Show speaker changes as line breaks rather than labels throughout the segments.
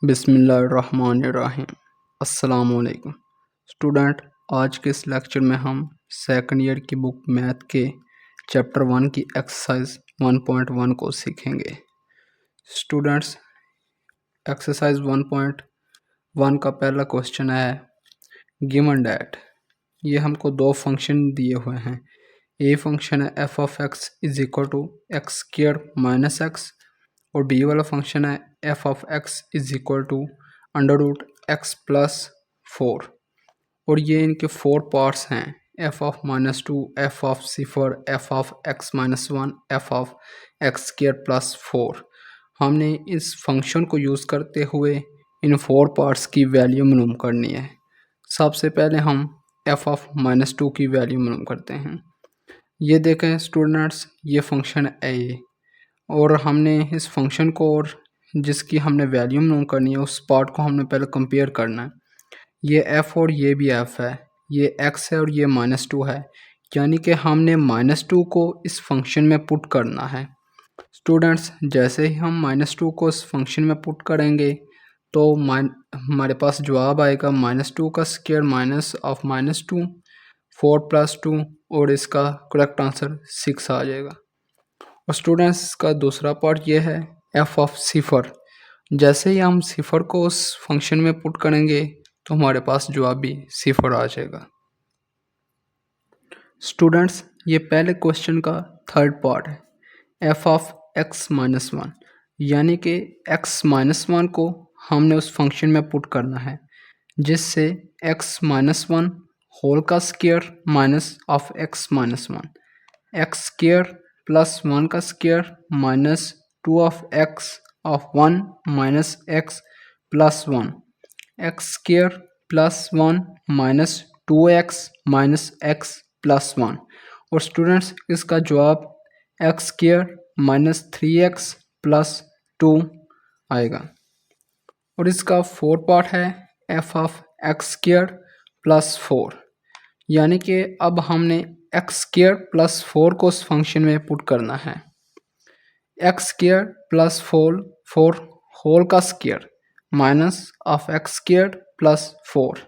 बिस्मिल्लाहिर्रहमानिर्रहीम। अस्सलामुअलैकुम स्टूडेंट, आज के इस लेक्चर में हम सेकंड ईयर की बुक मैथ के चैप्टर 1 की एक्सरसाइज 1.1 को सीखेंगे। स्टूडेंट्स, एक्सरसाइज 1.1 का पहला क्वेश्चन है गिवन डैट। ये हमको दो फंक्शन दिए हुए हैं। ए फंक्शन है f of x is equal to x square minus x और बी वाला फंक्शन है f of x is equal to under root x plus 4 और ये इनके 4 पार्ट्स हैं, f of -2, f of cipher, f of x -1, f of x square plus 4। हमने इस function को यूज़ करते हुए इन 4 पार्ट्स की वैल्यू मालूम करनी है। सबसे पहले हम एफ ऑफ -2 की वैल्यू मालूम करते हैं। ये देखें स्टूडेंट्स, ये फंक्शन है ए और हमने इस फंक्शन को और जिसकी हमने वैल्यू मालूम करनी है उस पार्ट को हमने पहले कंपेयर करना है। ये f और ये भी f है, ये x है और ये -2 है, यानी कि हमने -2 को इस फंक्शन में पुट करना है। स्टूडेंट्स, जैसे ही हम -2 को इस फंक्शन में पुट करेंगे तो हमारे पास जवाब आएगा -2 का स्क्वायर माइनस ऑफ -2 4 + 2 और इसका करेक्ट आंसर 6 आ जाएगा। और स्टूडेंट्स का दूसरा पार्ट ये है एफ ऑफ सिफर। जैसे ही हम सिफर को उस फंक्शन में पुट करेंगे तो हमारे पास जवाब भी सिफर आ जाएगा। स्टूडेंट्स, ये पहले क्वेश्चन का थर्ड पार्ट है एफ ऑफ एक्स -1, यानी कि x-1 को हमने उस फंक्शन में पुट करना है जिससे x-1 होल का square minus of x-1 x square plus 1 का square minus 2 of x of 1 minus x plus 1 x square plus 1 minus 2x minus x plus 1 और स्टूडेंट्स इसका जवाब x square minus 3x plus 2 आएगा। और इसका fourth part है f of x square plus 4, यानी कि अब हमने एक्स स्क्वायर प्लस 4 को उस फंक्शन में पुट करना है। एक्स स्क्वायर प्लस 4 होल का square minus of x square plus 4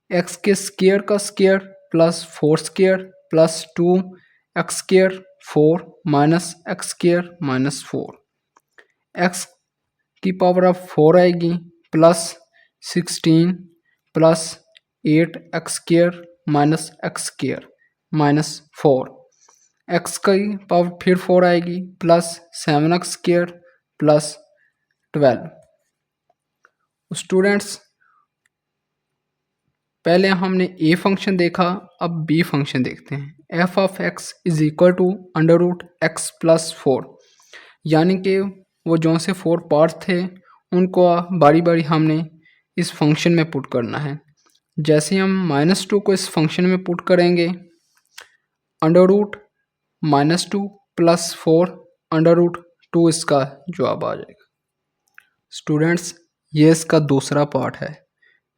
x के स्क्वायर का square plus 4 square plus 2 x square 4 minus x square minus 4 x की पावर ऑफ 4 आएगी plus 16 plus 8 x square minus x square minus 4 x की power फिर 4 आएगी plus 7x square plus 12। Students, पहले हमने a function देखा, अब बी फंक्शन देखते हैं। F of x is equal to under root x plus 4, यानी कि वो जो से 4 पार्ट्स थे उनको बारी बारी हमने इस फंक्शन में पुट करना है। जैसे हम -2 को इस फंक्शन में पुट करेंगे, under root -2 plus 4 under root 2 इसका जवाब आ जाएगा। स्टूडेंट्स, ये इसका दूसरा पार्ट है।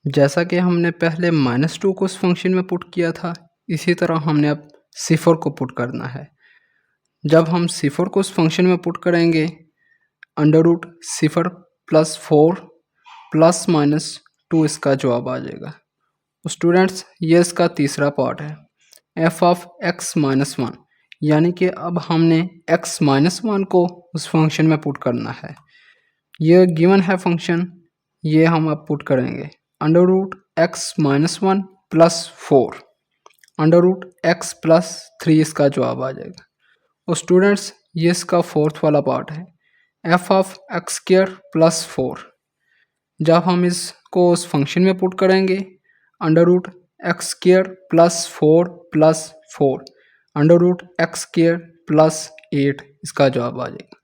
जैसा कि हमने पहले -2 को इस फंक्शन में पुट किया था, इसी तरह हमने अब सिफर को पुट करना है। जब हम सिफर को इस फंक्शन में पुट करेंगे, अंडर रूट सिफर प्लस 4 प्लस -2 इसका जवाब आ जाएगा। स्टूडेंट्स, ये इसका तीसरा पार्ट है एफ ऑफ एक्स -1, यानी कि अब हमने x-1 को उस फंक्शन में पुट करना है। ये गिवन है फंक्शन, ये हम अब पुट करेंगे under root x-1 plus 4 under root x plus 3 इसका जवाब आ जाएगा। और स्टूडेंट्स, ये इसका फोर्थ वाला पार्ट है f of x square plus 4। जब हम इसको उस फंक्शन में पुट करेंगे, under root x square plus 4 under root x square plus 8 इसका जवाब आ जाएगा।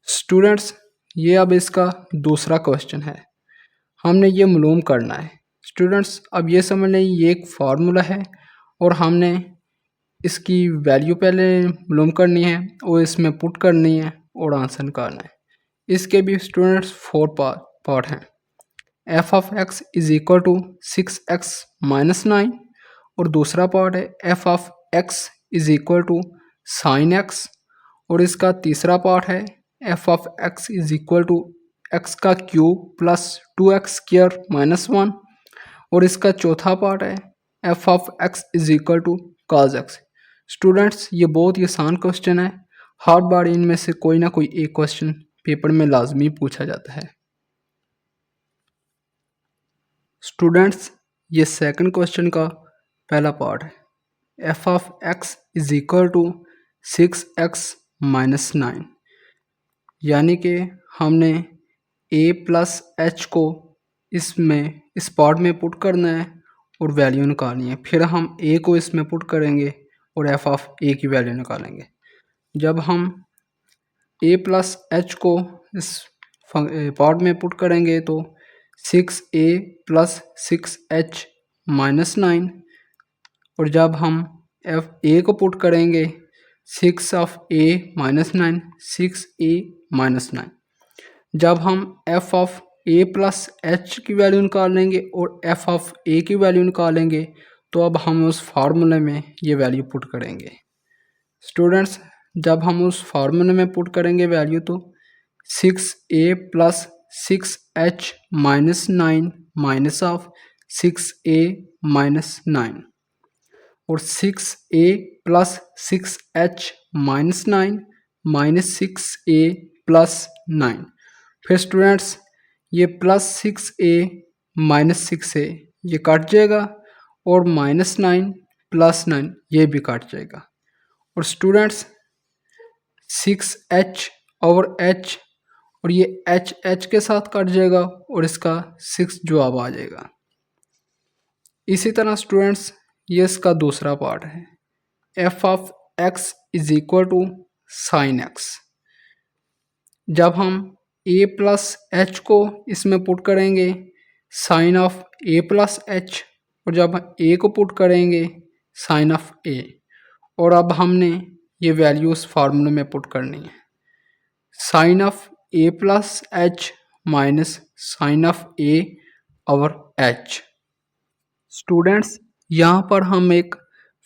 स्टूडेंट्स, ये अब इसका दूसरा क्वेश्चन है, हमने ये मालूम करना है। स्टूडेंट्स, अब ये समझ लें ये एक फार्मूला है और हमने इसकी वैल्यू पहले मालूम करनी है और इसमें पुट करनी है और आंसर निकालना है। इसके भी स्टूडेंट्स 4 पार्ट हैं। F of x is equal to 6x minus 9 और दूसरा पार्ट है f of x is equal to sine x और इसका तीसरा पार्ट है f of x is equal to x का cube plus 2x square minus 1। और इसका चौथा पार्ट है f of x is equal to cos x. Students ये बहुत ही आसान क्वेश्चन है, हर बार इनमें से कोई ना कोई एक क्वेश्चन पेपर में लाजमी पूछा जाता है। स्टूडेंट्स ये सेकंड क्वेश्चन का पहला पार्ट है, f of x is equal to 6x minus 9। यानी कि हमने a प्लस एच को इसमें इस पार्ट में पुट करना है और वैल्यू निकालनी है। फिर हम a को इसमें पुट करेंगे और f ऑफ a की वैल्यू निकालेंगे। जब हम a प्लस एच को इस पार्ट में पुट करेंगे तो 6a प्लस 6h माइनस 9। और जब हम a को पुट करेंगे 6 of a minus 9, 6a minus 9। जब हम f of a plus H की वैल्यू निकालेंगे और f ऑफ a की वैल्यू निकालेंगे तो अब हम उस फार्मूले में ये वैल्यू पुट करेंगे। स्टूडेंट्स जब हम उस फार्मूले में पुट करेंगे वैल्यू तो 6a plus 6h minus 9 minus of 6a minus 9 और 6a plus 6h minus 9 minus 6a plus 9। फिर स्टूडेंट्स ये प्लस 6a माइनस 6a ये कट जाएगा और माइनस 9 प्लस 9 ये भी कट जाएगा। और स्टूडेंट्स 6h ओवर h और ये h के साथ कट जाएगा और इसका 6 जवाब आ जाएगा। इसी तरह स्टूडेंट्स ये इसका दूसरा पार्ट है, f of x is equal to sine x. जब हम a प्लस एच को इसमें पुट करेंगे sine of a plus h और जब a को पुट करेंगे साइन ऑफ a। और अब हमने ये वैल्यू उस फार्मूले में पुट करनी है, sine of a plus h minus sine of a over h। Students यहाँ पर हम एक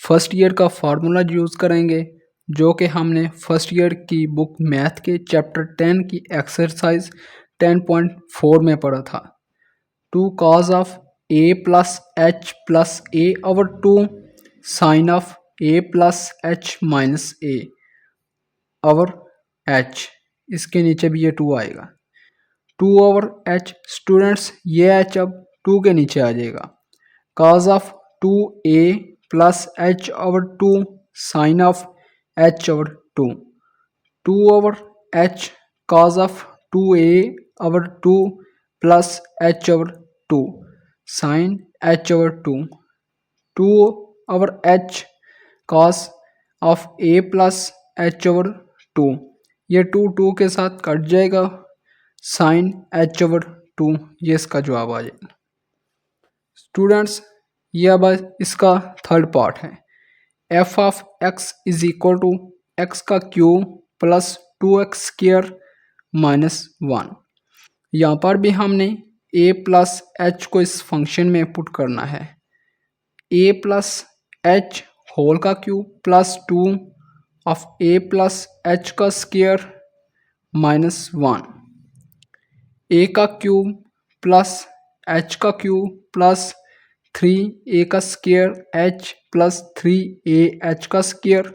फर्स्ट ईयर का फार्मूला यूज़ करेंगे जो कि हमने फर्स्ट ईयर की बुक मैथ के चैप्टर 10 की एक्सरसाइज 10.4 में पढ़ा था। 2 cos of a plus h plus a over 2 sine of a plus h minus a over h। इसके नीचे भी ये 2 आएगा, 2 ओवर h। स्टूडेंट्स ये h अब 2 के नीचे आ जाएगा, cos of 2a plus h over 2 sine of h over 2, 2 over h cos of 2a over 2 plus h over 2 sine h over 2, 2 over h cos of a plus h over 2। ये 2 के साथ cut जाएगा, sign h over 2 ये इसका जवाब आ जाएगा। Students ये अब इसका थर्ड पार्ट है, f of x is equal to x का cube plus 2x square minus 1। यहाँ पर भी हमने a प्लस एच को इस फंक्शन में पुट करना है, a प्लस एच होल का cube plus 2 of a plus h का स्क्वायर माइनस 1, a का क्यूब प्लस h का क्यूब प्लस 3a का स्क्वायर h प्लस 3ah का square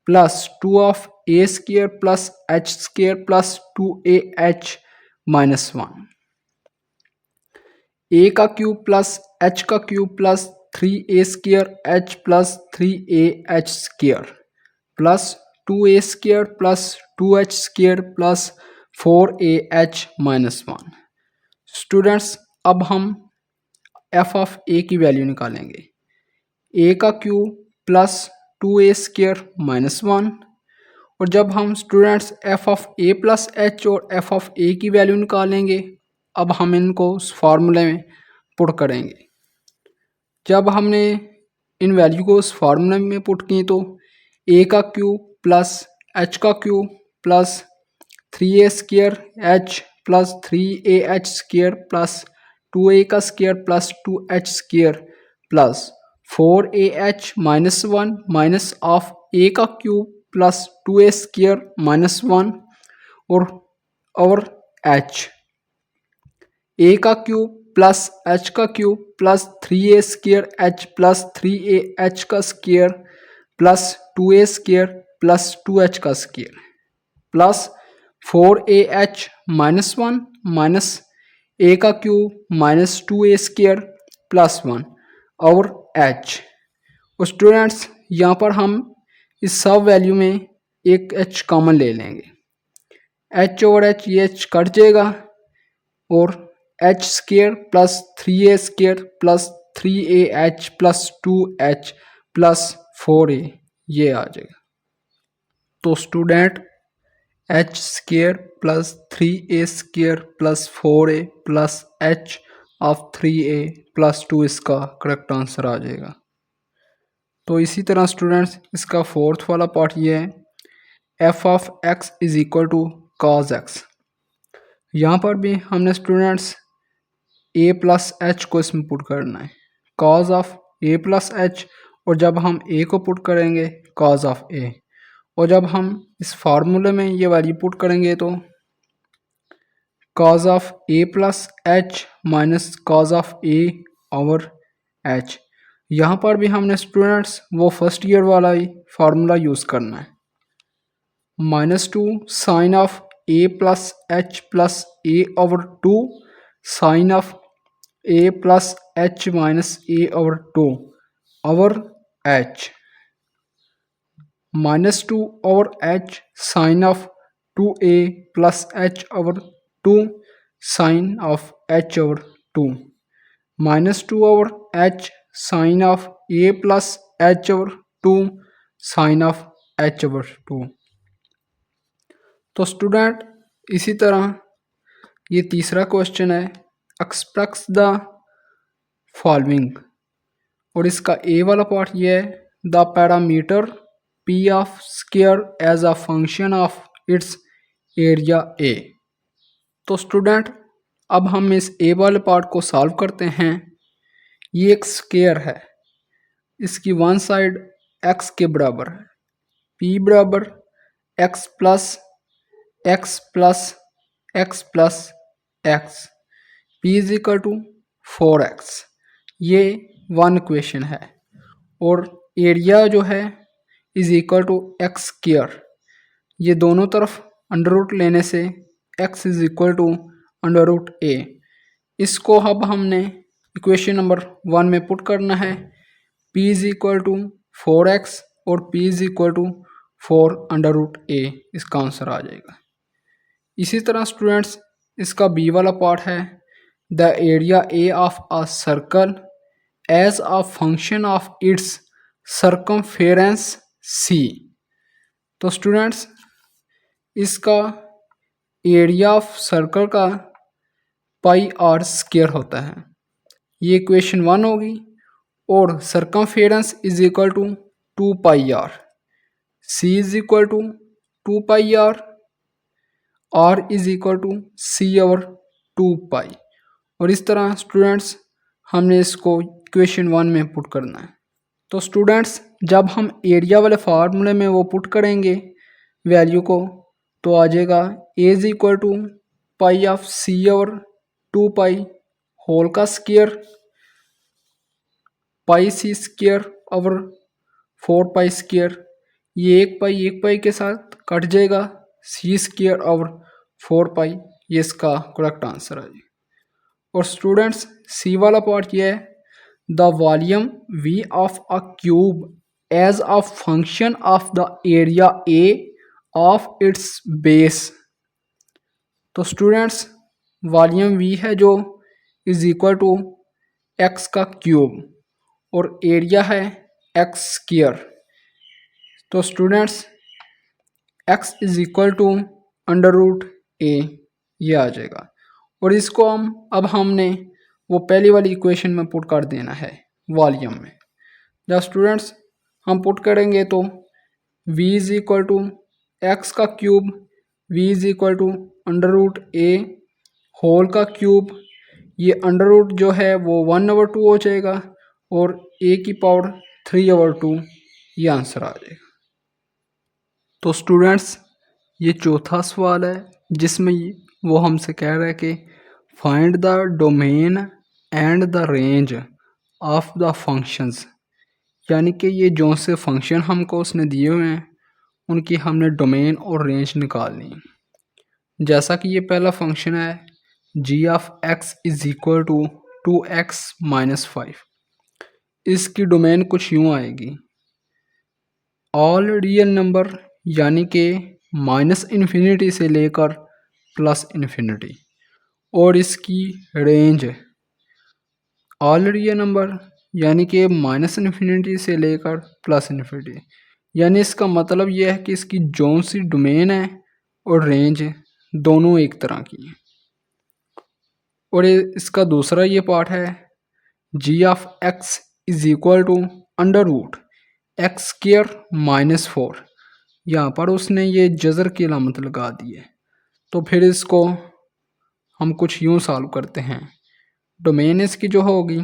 plus 2 of a square plus h square plus 2ah minus 1, a का cube plus h का cube plus 3a square h plus 3ah square plus 2a square plus 2h square plus 4ah minus 1। Students अब हम F of ए की value निकालेंगे, a का cube plus 2a square minus 1। और जब हम students F of a plus h और F of ए की वैल्यू निकालेंगे अब हम इनको उस फार्मूले में पुट करेंगे। जब हमने इन वैल्यू को उस फार्मूले में पुट की तो a का क्यूब प्लस h का cube plus 3a square h plus 3ah square plus 2a का square plus 2h square plus 4ah minus 1 minus of a का cube plus 2a square minus 1 और h। ए का cube plus h का cube plus 3a² h plus 3a h का square plus 2a² plus 2h का square plus 4ah minus 1 minus a का cube minus 2a² plus 1 और h। और students यहाँ पर हम इस सब वैल्यू में एक h कॉमन ले लेंगे, h और h ये h कट जाएगा और h² plus 3a² plus 3ah plus 2h plus 4a ये आ जाएगा। तो student h² plus 3a² plus 4a plus h of 3a plus 2 इसका करेक्ट आंसर आ जाएगा। तो इसी तरह स्टूडेंट्स इसका फोर्थ वाला पार्ट ये है, f of x is equal to cos x। यहाँ पर भी हमने स्टूडेंट्स a प्लस एच को इसमें पुट करना है, cos of a plus h, और जब हम a को पुट करेंगे cos ऑफ a, और जब हम इस फार्मूले में ये वैल्यू पुट करेंगे तो cos of a plus h minus cos of a over h। यहाँ पर भी हमने स्टूडेंट्स वो फर्स्ट ईयर वाला ही फार्मूला यूज़ करना है, -2 sine of a plus h plus a over 2 sine of a plus h minus a over 2 over h, -2 over h sine of 2a plus h over 2 sine of h over 2, -2 over h sine of a plus h over 2 sine of h over 2। तो student इसी तरह ये तीसरा question है, express the following, और इसका ए वाला part ये है, the parameter p of square as a function of its area a। तो स्टूडेंट अब हम इस ए वाले पार्ट को सॉल्व करते हैं। ये एक स्क्वायर है, इसकी वन साइड x के बराबर है, p बराबर x plus x plus x plus x, p is equal to 4x, ये वन इक्वेशन है, और एरिया जो है is equal to x square, ये दोनों तरफ अंडर रूट लेने से x is equal to under root a। इसको अब हमने इक्वेशन नंबर 1 में पुट करना है, p is equal to 4x और p is equal to 4 under root a, इसका आंसर आ जाएगा। इसी तरह स्टूडेंट्स इसका बी वाला पार्ट है, the area A of a circle as a function of its circumference C. तो स्टूडेंट्स इसका एरिया ऑफ सर्कल का पाई आर स्क्वायर होता है, ये इक्वेशन 1 होगी, और circumference is equal to 2 pi r, c is equal to 2 pi r, r is equal to c over 2 pi. और इस तरह स्टूडेंट्स हमने इसको इक्वेशन 1 में पुट करना है। तो स्टूडेंट्स जब हम एरिया वाले फार्मूले में वो पुट करेंगे वैल्यू को, तो आ जाएगा A is equal to pi of C over 2 pi whole का square, pi C square over 4 pi square, ये एक पाई के साथ कट जाएगा, सी स्क्वायर ओवर 4 पाई, ये इसका करेक्ट आंसर है जी। और स्टूडेंट्स सी वाला पार्ट ये है, the volume v of a cube as a function of the area a of its base. तो स्टूडेंट्स वॉल्यूम v है जो इज इक्वल टू x का क्यूब, और एरिया है x स्क्वायर। तो students x is equal to under root a, ये आ जाएगा, और इसको अब हमने वो पहली वाली इक्वेशन में पुट कर देना है वॉल्यूम में। जब स्टूडेंट्स हम पुट करेंगे तो v is equal to x का cube, v is equal to under root a whole का क्यूब, ये अंडर रूट जो है वो 1/2 हो जाएगा, और a की पावर 3/2, ये आंसर आ जाएगा। तो स्टूडेंट्स ये चौथा सवाल है जिसमें वो हमसे कह रहा है कि find the domain and the range of the functions, यानी कि ये जो से फंक्शन हमको उसने दिए हुए हैं उनकी हमने डोमेन और रेंज निकालनी है। जैसा कि ये पहला फंक्शन है g of x is equal to 2x minus 5, इसकी डोमेन कुछ यूँ आएगी, ऑल रियल नंबर यानी कि माइनस इन्फिनिटी से लेकर प्लस इन्फिनिटी, और इसकी रेंज ऑल रियल नंबर यानी कि माइनस इन्फिनिटी से लेकर प्लस इन्फिनिटी, यानी इसका मतलब यह है कि इसकी जोन सी डोमेन है और रेंज दोनों एक तरह की हैं। और इसका दूसरा ये पार्ट है g of x is equal to under root x square minus 4, यहाँ पर उसने ये जज़र की अलामत लगा दी है। तो फिर इसको हम कुछ यूँ सॉल्व करते हैं। डोमेन इसकी जो होगी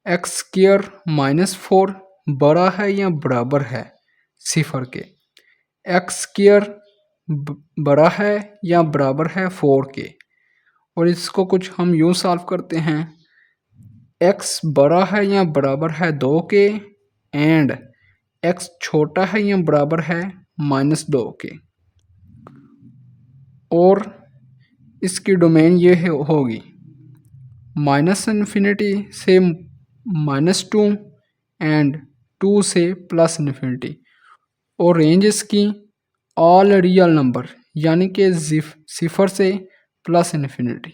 एक्स स्क्वायर माइनस 4 बड़ा है या बराबर है सिफर के, एक्स स्क्वायर बड़ा है या बराबर है 4 के, और इसको कुछ हम यूँ सॉल्व करते हैं, एक्स बड़ा है या बराबर है 2 के एंड एक्स छोटा है या बराबर है माइनस 2 के, और इसकी डोमेन ये होगी माइनस इन्फिनिटी से माइनस 2 एंड 2 से प्लस इन्फिनिटी, और रेंज इसकी ऑल रियल नंबर यानी कि सिफर से प्लस इन्फिनिटी।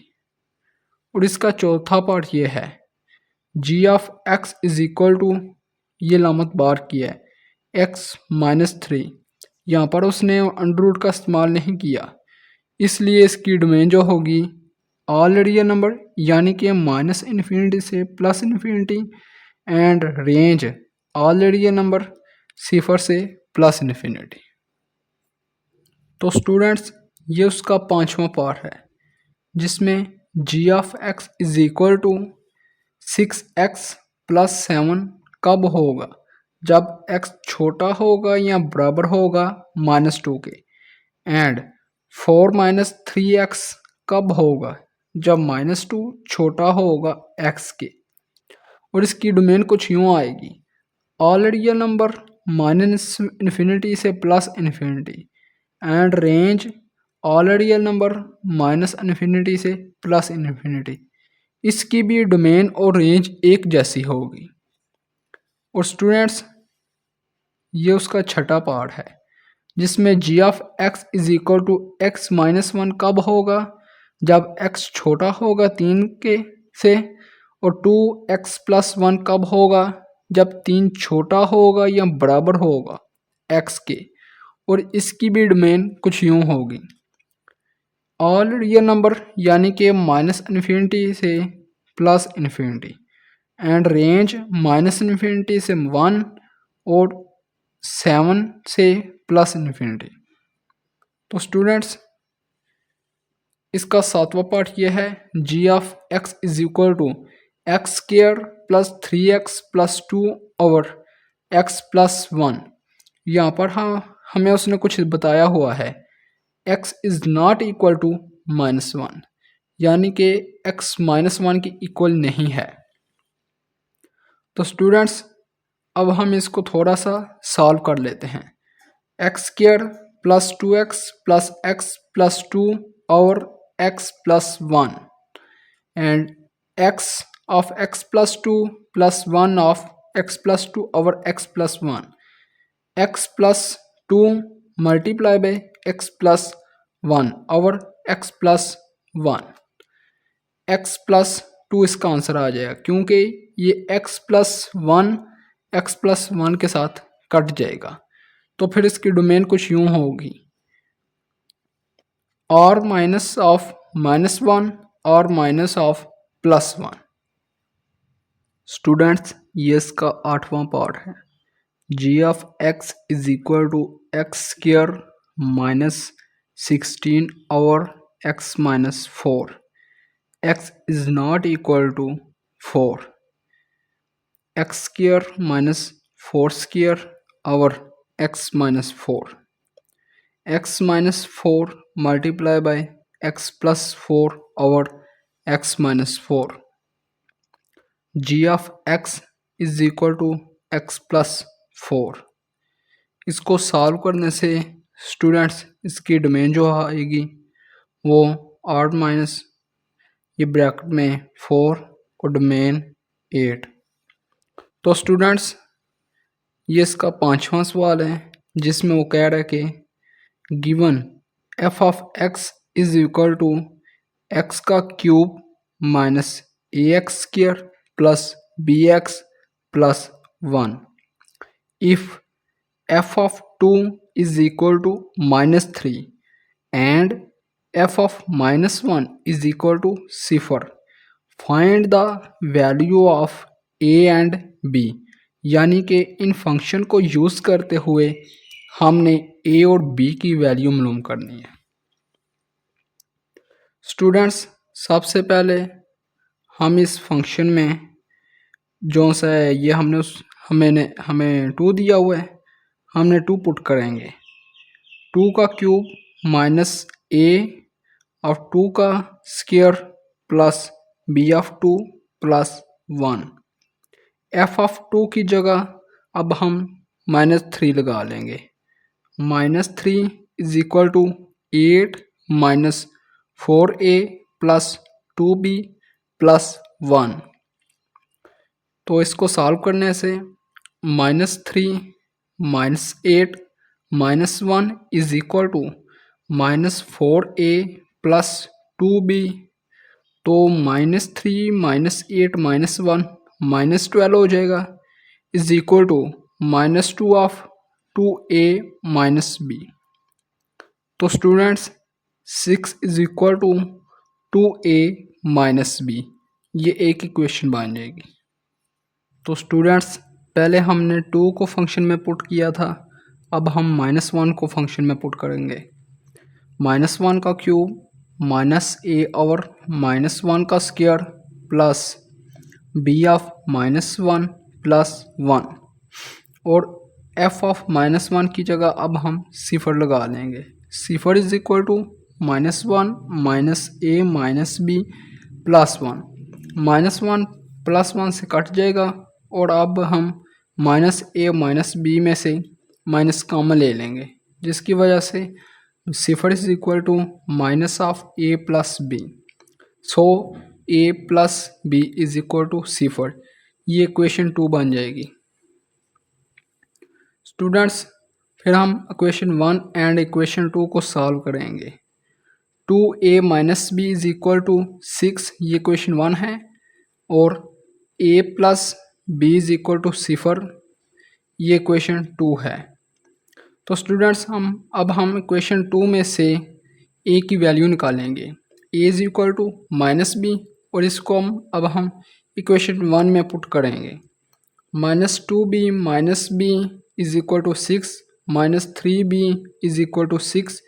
और इसका चौथा पार्ट ये है g of x is equal to, ये लामत बार की है एक्स माइनस 3, यहाँ पर उसने अंडर रूट का इस्तेमाल नहीं किया, इसलिए इसकी डोमेन जो होगी ऑल रियल नंबर यानी कि माइनस इन्फिनिटी से plus infinity and range all real number सिफर से प्लस इन्फिनिटी। तो स्टूडेंट्स ये उसका पांचवा पार्ट है जिसमें g of x is equal to 6x plus 7 कब होगा, जब x छोटा होगा या बराबर होगा माइनस 2 के, एंड 4 माइनस 3x कब होगा, जब माइनस 2 छोटा होगा x के। और इसकी डोमेन कुछ यूँ आएगी, all real number minus infinity से plus infinity and range all real number minus infinity से प्लस इन्फिनिटी, इसकी भी डोमेन और रेंज एक जैसी होगी। और स्टूडेंट्स ये उसका छठा पार्ट है जिसमें g of x is equal to x minus 1 कब होगा, जब x छोटा होगा 3 के से, और 2x प्लस 1 कब होगा, जब 3 छोटा होगा या बराबर होगा x के। और इसकी भी डोमेन कुछ यूँ होगी, ऑल रियल नंबर यानी कि माइनस इन्फिनिटी से plus infinity and range minus infinity से 1 और 7 से प्लस इन्फिनिटी। तो स्टूडेंट्स इसका सातवां पार्ट ये है g of x is equal to x square plus 3x plus 2 over x plus 1। यहाँ पर हमें उसने कुछ बताया हुआ है x is not equal to minus 1, यानी कि x माइनस 1 की इक्वल नहीं है। तो स्टूडेंट्स अब हम इसको थोड़ा सा सॉल्व कर लेते हैं, x square plus 2x plus x plus 2 और x plus 1 and x of x plus 2 plus 1 of x plus 2 over x plus 1, x plus 2 multiply by x plus 1 over x plus 1, x plus 2 इसका answer आ जाएगा क्योंकि ये x plus 1 के साथ cut जाएगा। तो फिर इसकी डोमेन कुछ यूँ होगी, और माइनस ऑफ माइनस 1 और माइनस ऑफ प्लस 1। स्टूडेंट्स ये इसका आठवां पार्ट है, g of x is equal to x square minus 16 और x minus 4, x is not equal to 4, x square minus 4 square और x minus 4, x minus 4 multiply by x plus 4 और x minus 4, g of x is equal to x plus 4। इसको solve करने से students इसकी domain जो आएगी वो are minus ये ब्रैकेट में 4 और डोमेन 8। तो स्टूडेंट्स ये इसका 5वां सवाल है जिसमें वो कह रहा है कि given f of x is equal to x का cube minus a x square plus b x plus 1 if f of 2 is equal to minus 3 and f of minus 1 is equal to 0. Find the value of a and b। यानी कि इन function को use करते हुए हमने a और b की value मालूम करनी है। स्टूडेंट्स सबसे पहले हम इस फंक्शन में जो सा है ये हमें 2 दिया हुआ है, हमने 2 पुट करेंगे। 2 का क्यूब माइनस ए ऑफ 2 का square plus b of 2 plus 1। F of 2 की जगह अब हम -3 लगा लेंगे। -3 is equal to 8 minus 4a plus 2b plus 1। तो इसको सॉल्व करने से -3 -8 -1 is equal to -4a plus 2b। तो -3 -8 -1 -12 हो जाएगा is equal to -2 of 2a minus b। तो students 6 is equal to 2a minus b, ये एक इक्वेशन बन जाएगी। तो स्टूडेंट्स पहले हमने 2 को फंक्शन में पुट किया था, अब हम -1 को फंक्शन में पुट करेंगे। -1 का क्यूब माइनस ए और -1 का square plus b of -1 plus 1 और एफ ऑफ -1 की जगह अब हम 0 लगा लेंगे। 0 is equal to -1 minus a minus b plus 1। -1 plus 1 से कट जाएगा और अब हम माइनस ए माइनस बी में से माइनस कॉमन ले लेंगे, जिसकी वजह से 0 is equal to minus of a plus b. So a plus b is equal to 0। ये इक्वेशन 2 बन जाएगी। स्टूडेंट्स फिर हम इक्वेशन 1 एंड इक्वेशन 2 को सॉल्व करेंगे। 2a minus b is equal to 6 ये इक्वेशन 1 है और a plus b is equal to 0 ये इक्वेशन 2 है। तो स्टूडेंट्स हम इक्वेशन 2 में से a की वैल्यू निकालेंगे। a is equal to minus b और इसको हम इक्वेशन 1 में पुट करेंगे। -2b minus b is equal to 6 -3b is equal to 6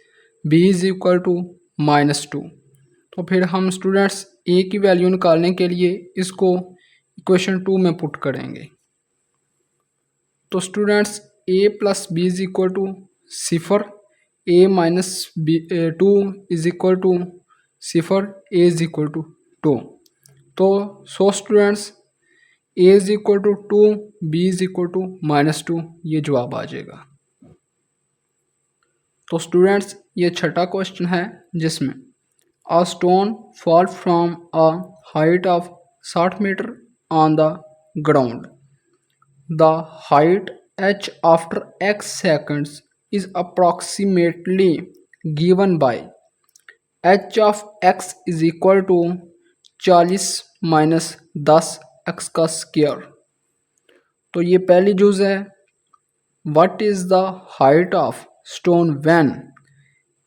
b is equal to -2। तो फिर हम स्टूडेंट्स a की वैल्यू निकालने के लिए इसको इक्वेशन 2 में पुट करेंगे। तो students a plus b is equal to 0, a minus b 2 is equal to 0, a is equal to 2। तो so students a is equal to 2, b is equal to -2, ये जवाब आ जाएगा। तो स्टूडेंट्स ये छठा क्वेश्चन है जिसमें a stone fall from a height of 60 metre on the ground. The height h after x seconds is approximately given by h of x is equal to 40 minus 10 x का square. तो ये पहली चीज़ है what is the height of stone when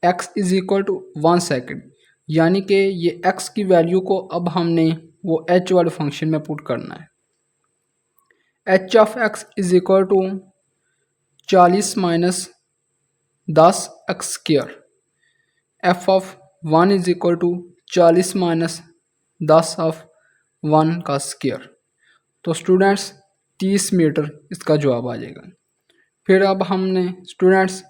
x is equal to 1 second, यानी कि ये x की वैल्यू को अब हमने वो h वाले फंक्शन में पुट करना है। h of x is equal to 40 minus 10 x square. F of 1 is equal to 40 minus 10 of 1 का स्क्वायर। तो स्टूडेंट्स 30 मीटर इसका जवाब आ जाएगा। फिर अब हमने students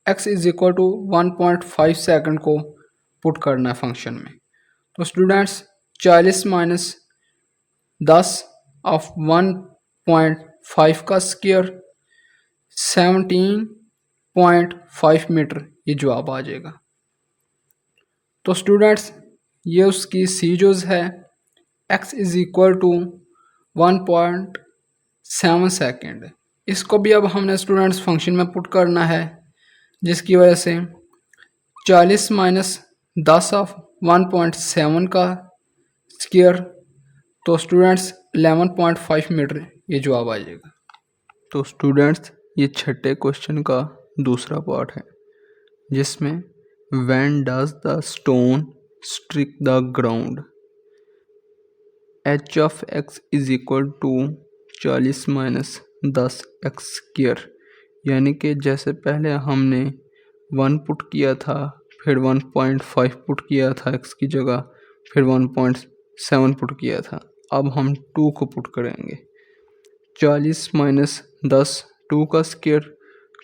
x is equal to 1.5 second को पुट करना है फंक्शन में। तो स्टूडेंट्स 40 माइनस 10 ऑफ 1.5 का स्क्वायर 17.5 मीटर ये जवाब आ जाएगा। तो स्टूडेंट्स ये उसकी सीजोज है x is equal to 1.7 second. इसको भी अब हमने स्टूडेंट्स फंक्शन में पुट करना है, जिसकी वजह से 40 माइनस 10 ऑफ 1.7 का स्क्वायर, तो स्टूडेंट्स 11.5 मीटर ये जवाब आ जाएगा। तो स्टूडेंट्स ये छठे क्वेश्चन का दूसरा पार्ट है, जिसमें when does the stone strike the ground, h of x is equal to 40 minus 10 x square. यानी कि जैसे पहले हमने 1 पुट किया था, फिर 1.5 पुट किया था एक्स की जगह, फिर 1.7 पुट किया था, अब हम 2 को पुट करेंगे। 40 माइनस 10 2 का square,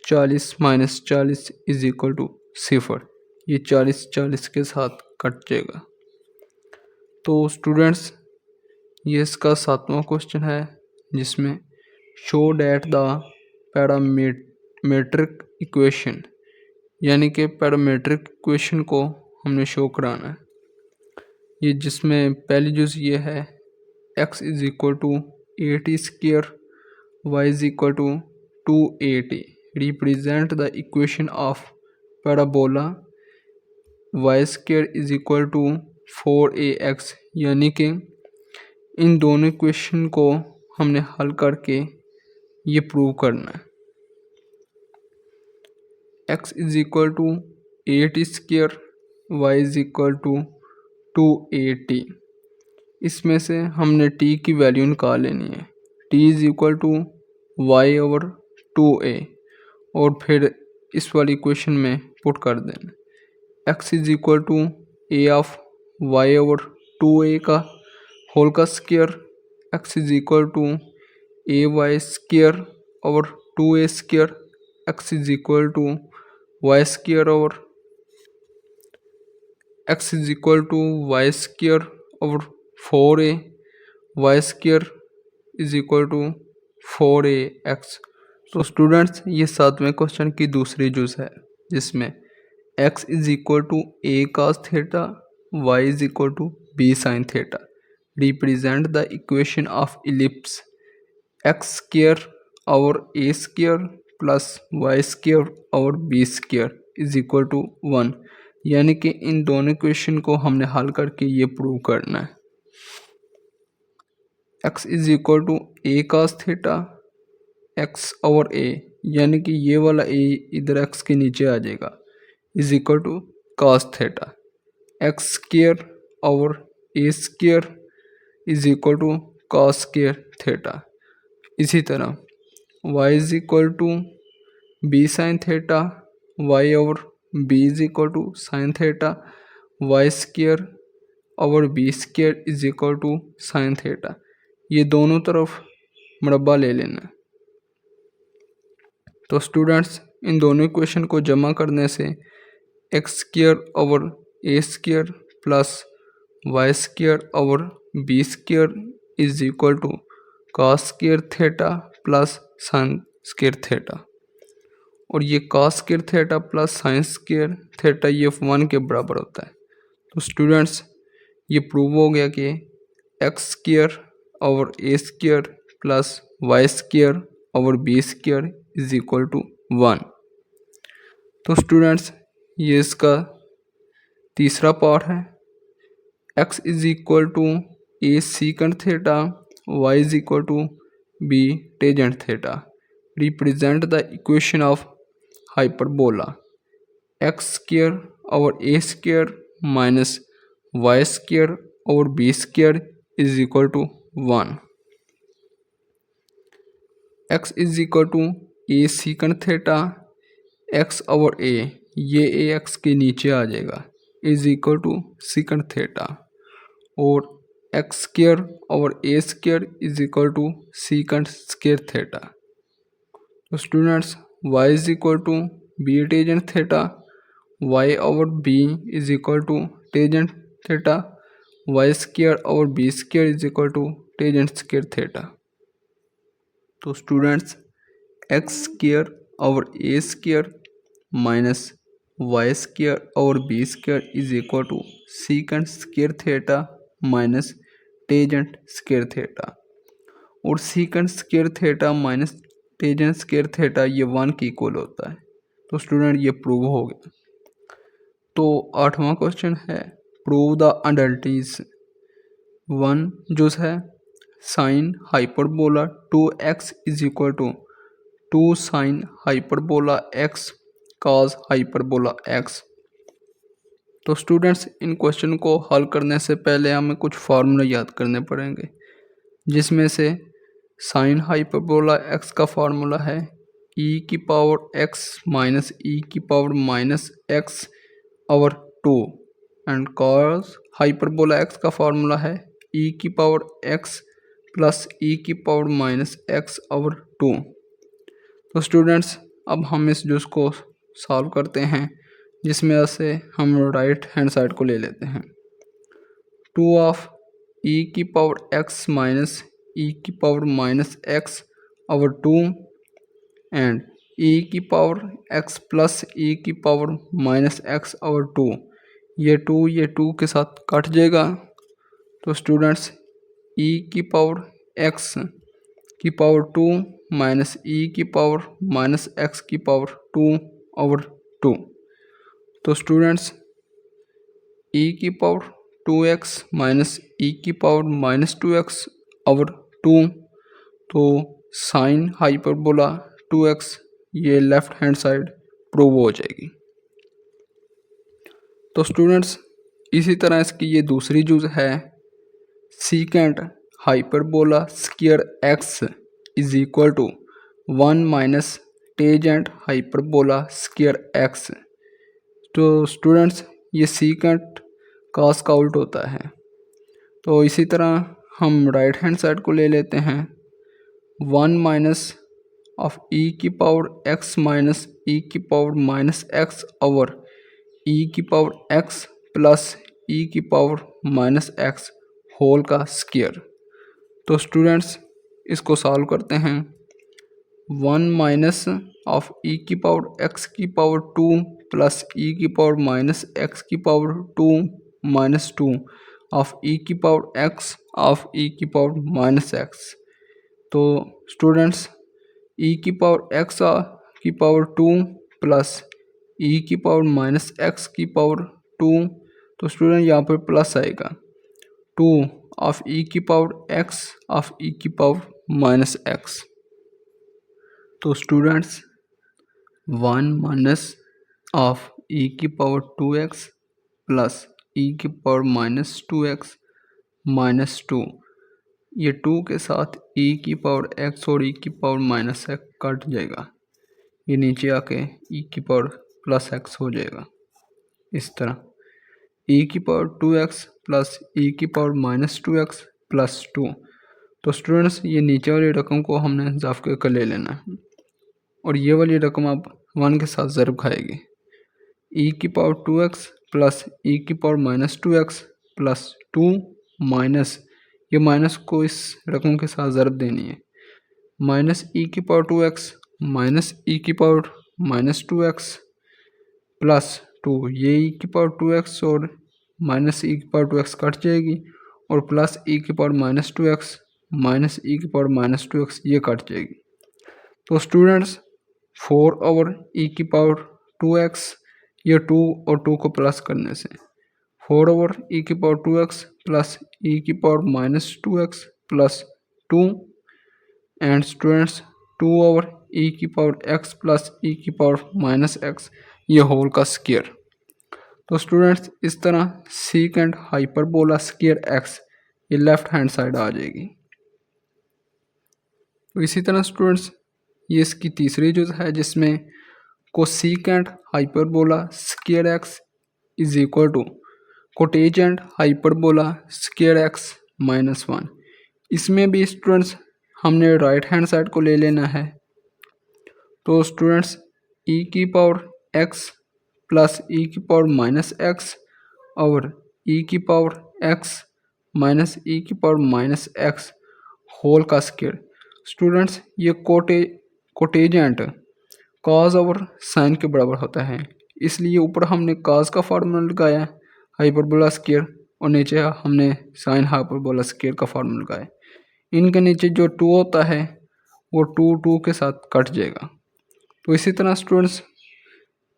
40 minus 40 is equal to 0। ये 40 के साथ कट जाएगा। तो स्टूडेंट्स ये इसका 7वां क्वेश्चन है, जिसमें show that the parametric equation, यानी कि पैरामीट्रिक इक्वेशन को हमने शो कराना है। ये जिसमें पहली चीज़ ये है x is equal to 80 square, y is equal to 280 represent the equation of parabola y square is equal to 4ax। यानी कि इन दोनों इक्वेशन को हमने हल करके ये प्रूव करना है। x is equal to 80 square, y is equal to 280। इसमें से हमने t की वैल्यू निकाल लेनी है। t is equal to y over 2a, और फिर इस वाली इक्वेशन में पुट कर देना। x is equal to a of y over 2a का होल का square, x is equal to a y square over 2a square, x is equal to y square over x is equal to y square over 4a, y square is equal to 4ax। तो students ये 7वें question की दूसरी juice है, जिसमें x is equal to a cos theta, y is equal to b sin theta represent the equation of ellipse x square और a square plus y square और b square is equal to 1। यानी कि इन दोनों equation को हमने हल करके ये प्रूव करना है। x is equal to a cos theta x और a, यानी कि ये वाला a इधर x के नीचे आ जाएगा, is equal to cos theta x square और a square is equal to cos square theta. इसी तरह y is equal to b sine theta, y और b is equal to sine theta, y square और b square is equal to sine theta. ये दोनों तरफ मुरब्बा ले लेना। तो स्टूडेंट्स इन दोनों इक्वेशन को जमा करने से x square over a square plus y square over b square is equal to cos square theta plus sine square theta, और ये cos square theta plus sine square theta ये 1 के बराबर होता है। तो स्टूडेंट्स ये प्रूव हो गया कि x square over a square plus y square over b square is equal to 1। तो स्टूडेंट्स ये इसका तीसरा पार्ट है। x is equal to a secant theta, y is equal to b tangent theta represent the equation of hyperbola x square over a square minus y square over b square is equal to 1। x is equal to a secant theta x over a, ये a x के नीचे आ जाएगा, is equal to secant theta, और x square over a square is equal to secant square theta. तो students y is equal to b tangent theta, y over b is equal to tangent theta, y square और b square is equal to tangent square theta. तो students x square और a square minus y square और b square is equal to secant square theta minus tangent square theta. और secant square theta minus tangent square theta ये 1 के equal होता है। तो student ये प्रूव हो गया। तो 8वां क्वेश्चन है प्रूव द अडल्टीज 1 जो है sine hyperbola 2x is equal to 2 sine hyperbola x cos hyperbola x। तो स्टूडेंट्स इन क्वेश्चन को हल करने से पहले हमें कुछ फार्मूला याद करने पड़ेंगे, जिसमें से साइन हाइपरबोला x का फार्मूला है e की पावर x माइनस e की पावर माइनस x और 2 एंड कॉस हाइपरबोला x का फार्मूला है e की पावर x प्लस e की पावर माइनस x और 2। तो स्टूडेंट्स अब हम इस जूस को सॉल्व करते हैं, जिसमें से हम राइट हैंड साइड को ले लेते हैं। 2 ऑफ e की पावर x माइनस e की पावर माइनस x और 2 एंड e की पावर x प्लस e की पावर माइनस x और 2। ये 2 के साथ कट जाएगा। तो स्टूडेंट्स e की पावर x की पावर 2 माइनस e की पावर माइनस x की पावर 2 और 2। तो स्टूडेंट्स e की पावर 2x माइनस e की पावर माइनस 2x और 2। तो साइन हाइपरबोला 2x ये लेफ्ट हैंड साइड प्रूव हो जाएगी। तो स्टूडेंट्स इसी तरह इसकी ये दूसरी जूज है secant hyperbola square x is equal to 1 minus tangent hyperbola square x। तो स्टूडेंट्स ये सीकेंट कॉस का उल्ट होता है। तो इसी तरह हम राइट हैंड साइड को ले लेते हैं 1 माइनस ऑफ e की पावर x माइनस e की पावर माइनस x और e की पावर x प्लस e की पावर माइनस x होल का स्क्वायर। तो स्टूडेंट्स इसको सॉल्व करते हैं 1 माइनस ऑफ e की पावर x की पावर 2 प्लस e की पावर माइनस x की पावर 2 माइनस 2 ऑफ e की पावर x ऑफ e की पावर माइनस x। तो स्टूडेंट्स e की पावर x की पावर 2 प्लस e की पावर माइनस x की पावर 2। तो स्टूडेंट यहाँ पर प्लस आएगा 2 ऑफ e की पावर x ऑफ e की पावर माइनस x। तो स्टूडेंट्स 1 माइनस ऑफ e की पावर 2x प्लस e की पावर माइनस 2x माइनस 2। ये 2 के साथ e की पावर x और e की पावर माइनस x कट जाएगा। ये नीचे आके e की पावर प्लस x हो जाएगा। इस तरह e की पावर 2x प्लस e की पावर माइनस 2x प्लस 2। तो स्टूडेंट्स ये नीचे वाली रकम को हमने इजाफ करके ले लेना है और ये वाली रकम अब 1 के साथ ज़रब खाएगी। e की पावर 2x प्लस e की power minus 2x plus 2 minus ये माइनस को इस रकम के साथ ज़रब देनी है माइनस e की पावर 2x माइनस e की पावर माइनस 2x प्लस 2 ये e की पावर 2x और माइनस e की पावर 2x कट जाएगी और प्लस e की power minus 2x minus e की पावर माइनस 2x ये कट जाएगी। तो स्टूडेंट्स 4 ओवर e की पावर 2x ये 2 और 2 को प्लस करने से 4 ओवर e की पावर 2x प्लस e की power minus 2x plus 2 and students 2 over e की पावर x प्लस e की पावर माइनस x ये होल का स्क्वायर। तो स्टूडेंट्स इस तरह सीकेंट हाइपरबोला स्क्वायर x ये लेफ्ट हैंड साइड आ जाएगी। तो इसी तरह स्टूडेंट्स ये इसकी तीसरी जो है जिसमें cosecant hyperbola square x is equal to cotangent hyperbola square x minus 1। इसमें भी स्टूडेंट्स हमने राइट हैंड साइड को ले लेना है। तो स्टूडेंट्स e की पावर x प्लस e की पावर माइनस x और e की पावर x माइनस ई की पावर माइनस एक्स होल का स्क्वायर। स्टूडेंट्स ये कोटेजेंट कॉज और साइन के बराबर होता है, इसलिए ऊपर हमने कॉज का फार्मूला लगाया हाइपरबोला स्क्वायर और नीचे हमने साइन हाइपरबोला स्क्वायर का फार्मूला लगाया। इनके नीचे जो 2 होता है वो 2 के साथ कट जाएगा। तो इसी तरह स्टूडेंट्स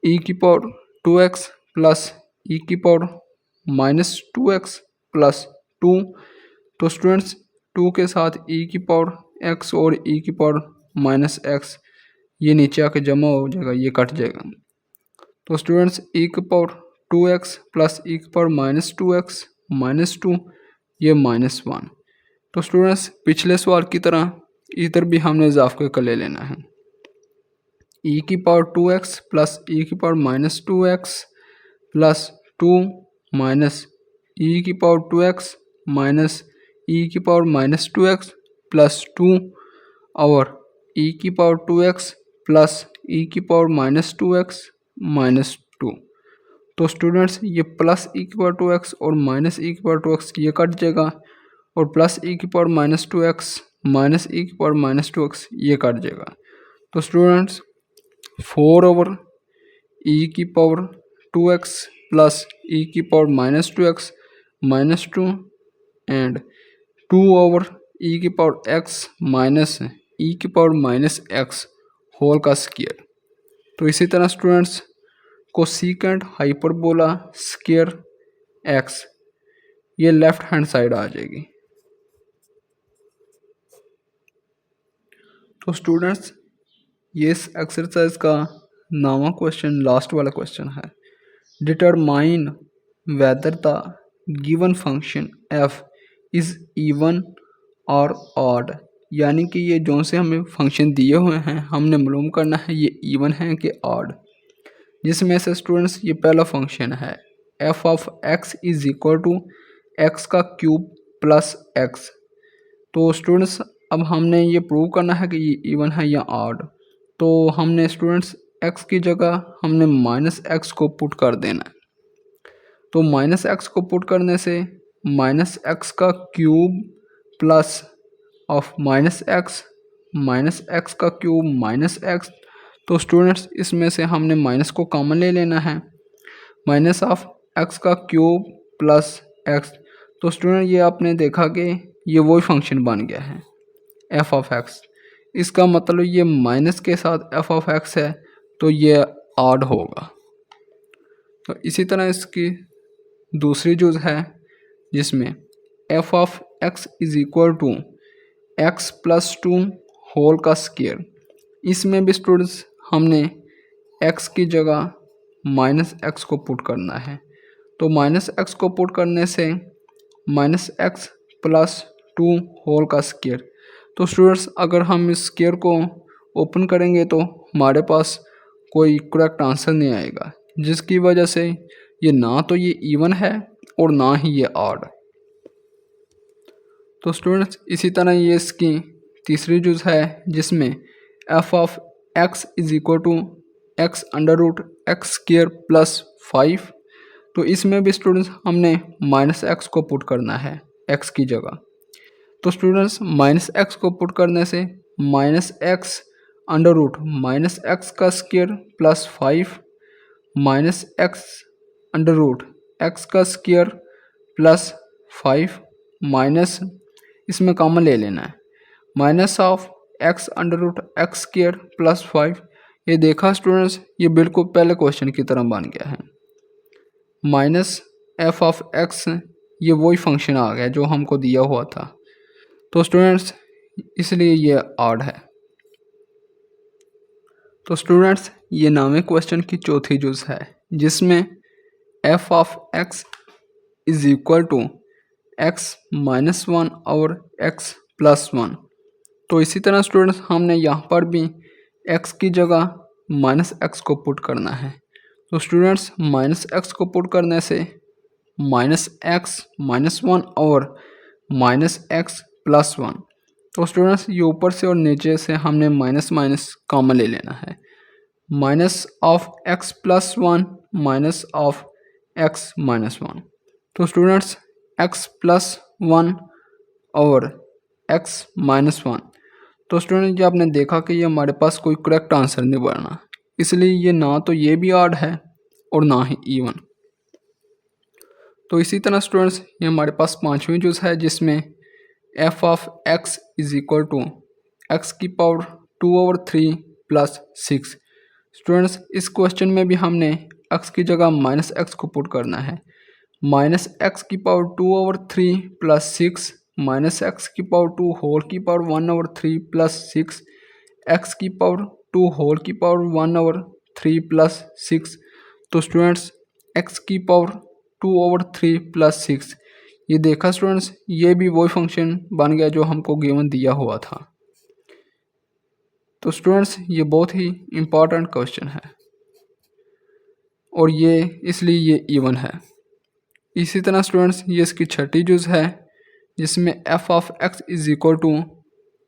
ई की पावर 2x प्लस ई की पावर माइनस 2x प्लस 2, तो स्टूडेंट्स 2 के साथ ई की पावर x और ई की पावर माइनस एक्स ये नीचे आके जमा हो जाएगा, ये कट जाएगा। तो स्टूडेंट्स ई की पावर 2x प्लस ई की पावर माइनस 2x माइनस 2 ये माइनस 1। तो स्टूडेंट्स पिछले सवाल की तरह इधर भी हमने इजाफे का ले लेना है। ई की पावर 2x प्लस ई की power minus 2x plus 2 minus e की पावर 2x माइनस ई की पावर माइनस 2x प्लस 2 और ई की पावर 2x प्लस ई की पावर माइनस 2x माइनस 2। तो स्टूडेंट्स ये प्लस ई की पावर 2x और माइनस ई की पावर 2x ये कट जाएगा और प्लस ई की power minus 2x minus e की पावर माइनस 2x ये कट जाएगा। तो स्टूडेंट्स 4 ओवर ई की पावर 2x प्लस ई की power minus 2x minus 2 and 2 over e की पावर x माइनस ई की पावर माइनस एक्स होल का square. तो इसी तरह students cosecant hyperbola square x ये लेफ्ट हैंड साइड आ जाएगी। तो स्टूडेंट्स ये इस एक्सरसाइज का नामा क्वेश्चन लास्ट वाला क्वेश्चन है। Determine whether the given function f is even और ऑड, यानी कि ये जो से हमें फंक्शन दिए हुए हैं हमने मालूम करना है ये इवन है कि ऑड। जिसमें से स्टूडेंट्स ये पहला फंक्शन है f of x is equal to x का क्यूब प्लस एक्स। तो स्टूडेंट्स अब हमने ये प्रूव करना है कि ये इवन है या ऑड। तो हमने स्टूडेंट्स x की जगह हमने माइनस एक्स को पुट कर देना है। तो माइनस एक्स को पुट करने से माइनस एक्स का cube plus of minus x का क्यूब माइनस एक्स। तो स्टूडेंट्स इसमें से हमने माइनस को कॉमन ले लेना है, माइनस ऑफ एक्स का क्यूब प्लस एक्स। तो स्टूडेंट ये आपने देखा कि ये वही फंक्शन बन गया है एफ ऑफ एक्स। इसका मतलब ये माइनस के साथ एफ ऑफ एक्स है तो ये ऑड होगा। तो इसी तरह इसकी दूसरी चीज़ है जिसमें f of x is equal to x plus 2 whole का स्क्वायर। इसमें भी स्टूडेंट्स हमने x की जगह माइनस एक्स को पुट करना है। तो माइनस एक्स को पुट करने से माइनस एक्स प्लस 2 होल का स्क्वायर। तो स्टूडेंट्स अगर हम इस स्क्वायर को ओपन करेंगे तो हमारे पास कोई करेक्ट आंसर नहीं आएगा, जिसकी वजह से ये ना तो ये इवन है और ना ही ये ऑड। तो स्टूडेंट्स इसी तरह ये इसकी तीसरी चीज़ है जिसमें f of x is equal to x under root x square plus 5। तो इसमें भी स्टूडेंट्स हमने माइनस एक्स को पुट करना है एक्स की जगह। तो स्टूडेंट्स माइनस एक्स को पुट करने से minus x under root minus x का square plus 5 minus x under root x का स्क्वायर प्लस 5 माइनस इसमें कॉमन ले लेना है minus of x under root x square plus 5। ये देखा स्टूडेंट्स ये बिल्कुल पहले क्वेश्चन की तरह बन गया है। माइनस एफ ऑफ एक्स ये वही फंक्शन आ गया जो हमको दिया हुआ था। तो स्टूडेंट्स इसलिए ये ऑड है। तो स्टूडेंट्स ये नामे क्वेश्चन की चौथी चीज़ है जिसमें f of x is equal to x minus 1 और एक्स प्लस 1। तो इसी तरह स्टूडेंट्स हमने यहाँ पर भी x की जगह माइनस एक्स को पुट करना है। तो स्टूडेंट्स माइनस एक्स को पुट करने से माइनस एक्स माइनस 1 और माइनस एक्स प्लस 1। तो स्टूडेंट्स ये ऊपर से और नीचे से हमने माइनस माइनस कॉमन ले लेना है। Minus of x plus 1 minus of x minus 1। तो स्टूडेंट्स x प्लस +1 और x-1। तो स्टूडेंट, ये आपने देखा कि ये हमारे पास कोई करेक्ट आंसर नहीं बना, इसलिए ये ना तो ये भी ऑड है और ना ही इवन। तो इसी तरह स्टूडेंट्स, ये हमारे पास पांचवी चूज है जिसमें f of x is equal to x की पावर 2/3 प्लस 6। स्टूडेंट्स, इस क्वेश्चन में भी हमने x की जगह -x को पुट करना है। -x की पावर 2/3 प्लस 6 -x की पावर 2 होल की पावर 1/3 प्लस 6 x की पावर 2 होल की पावर 1/3 प्लस 6। तो स्टूडेंट्स, x की पावर 2/3 प्लस 6, ये देखा स्टूडेंट्स, ये भी वही फंक्शन बन गया जो हमको गिवन दिया हुआ था। तो स्टूडेंट्स, ये बहुत ही इम्पोर्टेंट क्वेश्चन है और ये इसलिए ये इवन है। इसी तरह स्टूडेंट्स, ये इसकी छठी चूज है जिसमें f of x is equal to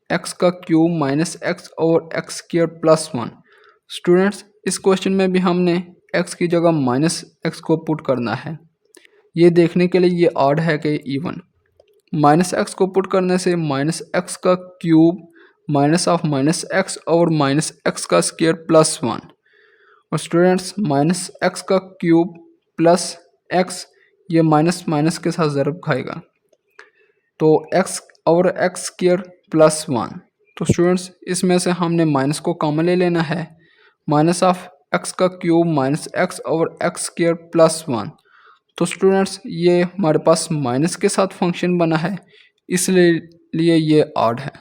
x का क्यूब माइनस एक्स और एक्स स्क्वायर प्लस 1। स्टूडेंट्स, इस क्वेश्चन में भी हमने x की जगह -x को पुट करना है। ये देखने के लिए ये ऑड है कि इवन। -x को पुट करने से -x का क्यूब -x और -x का स्क्वायर प्लस 1। और स्टूडेंट्स, -x का क्यूब प्लस x, ये माइनस के साथ ज़रब खाएगा, तो x और x स्क्वायर प्लस 1। तो स्टूडेंट्स, इसमें से हमने माइनस को कॉमन ले लेना है। -x का क्यूब -x और x स्क्वायर प्लस 1। तो स्टूडेंट्स, ये हमारे पास माइनस के साथ फंक्शन बना है, इसलिए ये ऑड है।